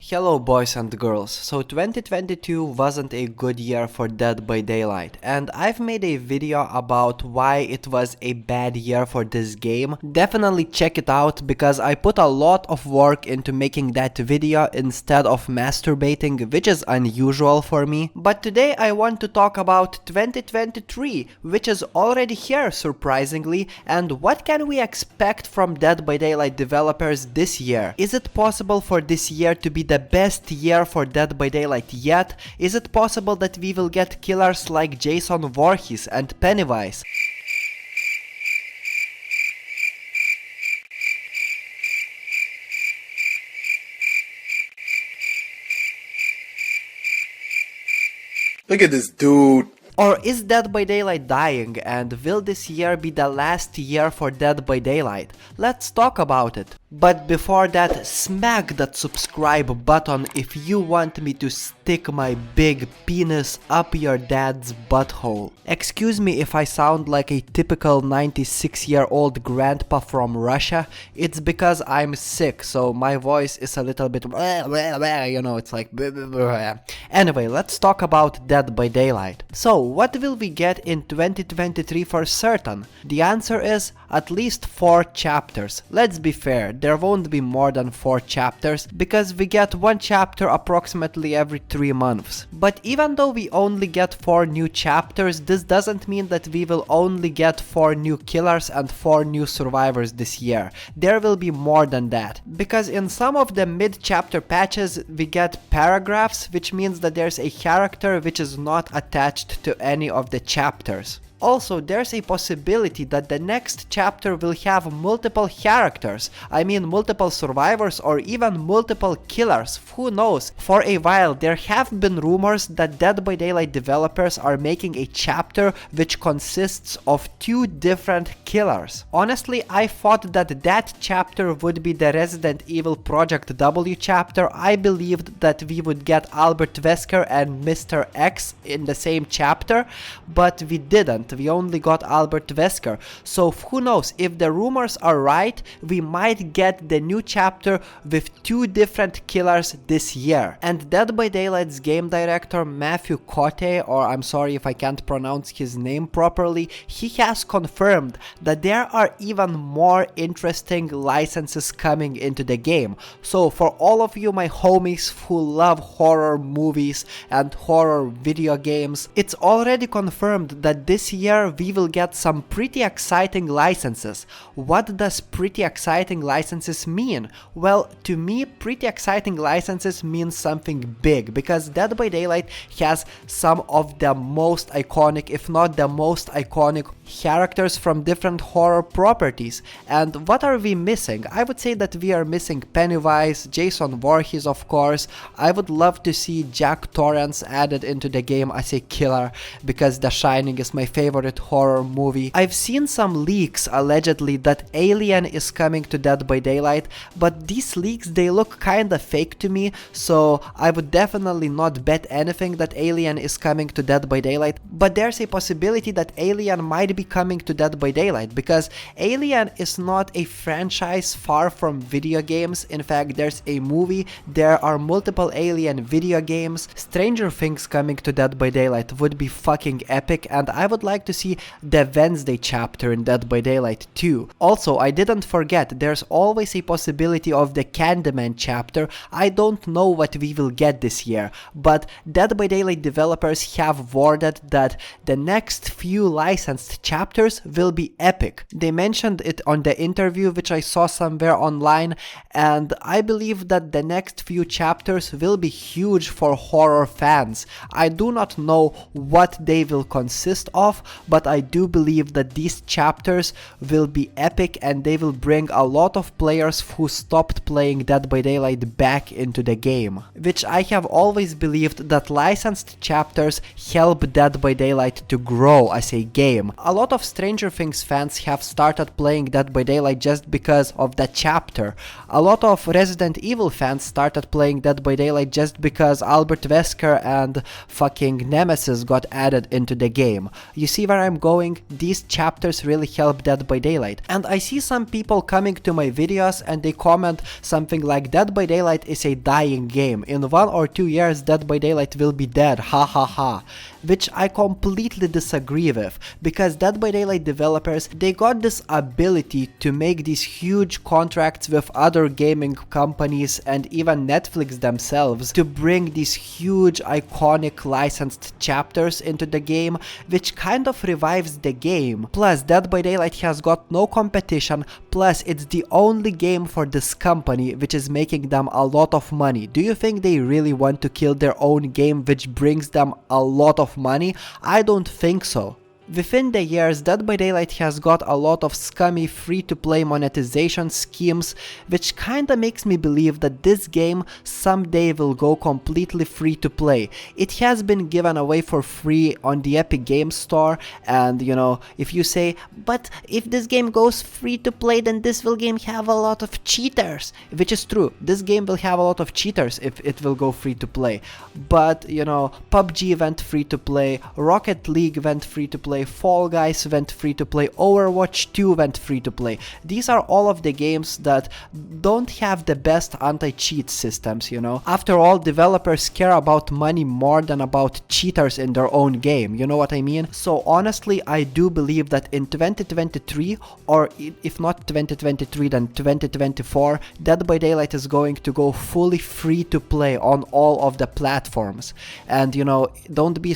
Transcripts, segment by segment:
Hello boys and girls, so 2022 wasn't a good year for Dead by Daylight, and I've made a video about why it was a bad year for this game. Definitely check it out because I put a lot of work into making that video instead of masturbating, which is unusual for me. But today I want to talk about 2023, which is already here surprisingly, and what can we expect from Dead by Daylight developers this year? Is it possible for this year to be the best year for Dead by Daylight yet? Is it possible that we will get killers like Voorhees and Pennywise? Look at this dude. Or is Dead by Daylight dying, and will this year be the last year for Dead by Daylight? Let's talk about it. But before that, smack that subscribe button if you want me to stick my big penis up your dad's butthole. Excuse me if I sound like a typical 96-year-old grandpa from Russia. It's because I'm sick, so my voice is a little bit you know, it's like Anyway, let's talk about Dead by Daylight. So, what will we get in 2023 for certain? The answer is at least 4 chapters. Let's be fair, there won't be more than 4 chapters because we get 1 chapter approximately every 3 months. But even though we only get 4 new chapters, this doesn't mean that we will only get 4 new killers and 4 new survivors this year. There will be more than that. Because in some of the mid-chapter patches we get paragraphs, which means that there's a character which is not attached to any of the chapters. Also, there's a possibility that the next chapter will have multiple characters, I mean multiple survivors or even multiple killers, who knows. For a while there have been rumors that Dead by Daylight developers are making a chapter which consists of 2 different killers. Honestly, I thought that that chapter would be the Resident Evil Project W chapter. I believed that we would get Albert Wesker and Mr. X in the same chapter, but we didn't. We only got Albert Wesker, so who knows, if the rumors are right, we might get the new chapter with 2 different killers this year. And Dead by Daylight's game director Matthew Cote, or I'm sorry if I can't pronounce his name properly, he has confirmed that there are even more interesting licenses coming into the game. So for all of you my homies who love horror movies and horror video games, it's already confirmed that this year we will get some pretty exciting licenses. What does pretty exciting licenses mean? Well, to me, pretty exciting licenses means something big, because Dead by Daylight has some of the most iconic, if not the most iconic characters from different horror properties. And what are we missing? I would say that we are missing Pennywise, Voorhees of course. I would love to see Jack Torrance added into the game as a killer, because The Shining is my favorite horror movie. I've seen some leaks allegedly that Alien is coming to Dead by Daylight, but these leaks, they look kinda fake to me, so I would definitely not bet anything that Alien is coming to Dead by Daylight. But there's a possibility that Alien might be coming to Dead by Daylight, because Alien is not a franchise far from video games. In fact, there's a movie, there are multiple Alien video games. Stranger Things coming to Dead by Daylight would be fucking epic, and I would like to see the Wednesday chapter in Dead by Daylight 2. Also, I didn't forget, there's always a possibility of the Candyman chapter. I don't know what we will get this year, but Dead by Daylight developers have worded that the next few licensed chapters will be epic. They mentioned it on the interview which I saw somewhere online, and I believe that the next few chapters will be huge for horror fans. I do not know what they will consist of, but I do believe that these chapters will be epic and they will bring a lot of players who stopped playing Dead by Daylight back into the game. Which I have always believed that licensed chapters help Dead by Daylight to grow as a game. A lot of Stranger Things fans have started playing Dead by Daylight just because of that chapter. A lot of Resident Evil fans started playing Dead by Daylight just because Albert Wesker and fucking Nemesis got added into the game. You see where I'm going? These chapters really help Dead by Daylight. And I see some people coming to my videos and they comment something like Dead by Daylight is a dying game. In 1 or 2 years Dead by Daylight will be dead, ha ha ha. Which I completely disagree with, because Dead by Daylight developers, they got this ability to make these huge contracts with other gaming companies and even Netflix themselves to bring these huge iconic licensed chapters into the game, which kind of revives the game. Plus Dead by Daylight has got no competition, plus it's the only game for this company which is making them a lot of money. Do you think they really want to kill their own game which brings them a lot of money? I don't think so. Within the years, Dead by Daylight has got a lot of scummy free-to-play monetization schemes, which kinda makes me believe that this game someday will go completely free-to-play. It has been given away for free on the Epic Games Store, and you know, if you say, but if this game goes free-to-play, then this will game have a lot of cheaters, which is true. This game will have a lot of cheaters if it will go free-to-play, but you know, PUBG went free-to-play, Rocket League went free-to-play, Fall Guys went free to play, Overwatch 2 went free to play. These are all of the games that don't have the best anti-cheat systems, you know. After all, developers care about money more than about cheaters in their own game, you know what I mean? So honestly, I do believe that in 2023, or if not 2023 then 2024, Dead by Daylight is going to go fully free to play on all of the platforms. And you know, don't be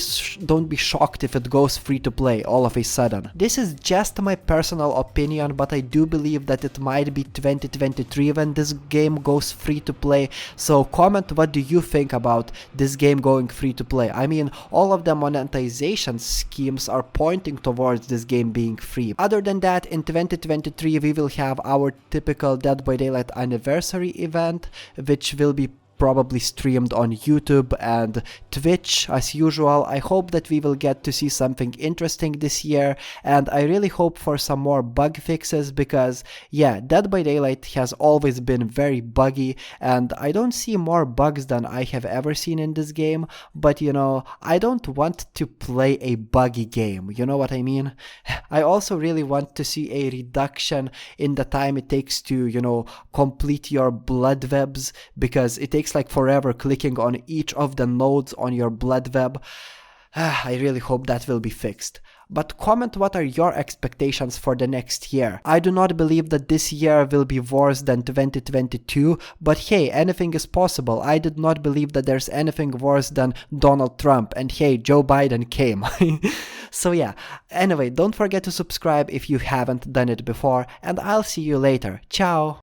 shocked if it goes free to play all of a sudden. This is just my personal opinion, but I do believe that it might be 2023 when this game goes free to play. So comment, what do you think about this game going free to play? I mean, all of the monetization schemes are pointing towards this game being free. Other than that, in 2023 we will have our typical Dead by Daylight anniversary event, which will be probably streamed on YouTube and Twitch as usual. I hope that we will get to see something interesting this year, and I really hope for some more bug fixes, because yeah, Dead by Daylight has always been very buggy and I don't see more bugs than I have ever seen in this game, but you know, I don't want to play a buggy game, you know what I mean? I also really want to see a reduction in the time it takes to, you know, complete your blood webs, because it takes like forever clicking on each of the nodes on your blood web. I really hope that will be fixed. But comment, what are your expectations for the next year? I do not believe that this year will be worse than 2022, but hey, anything is possible. I did not believe that there's anything worse than Donald Trump, and hey, Joe Biden came. So yeah, anyway, don't forget to subscribe if you haven't done it before, and I'll see you later. Ciao!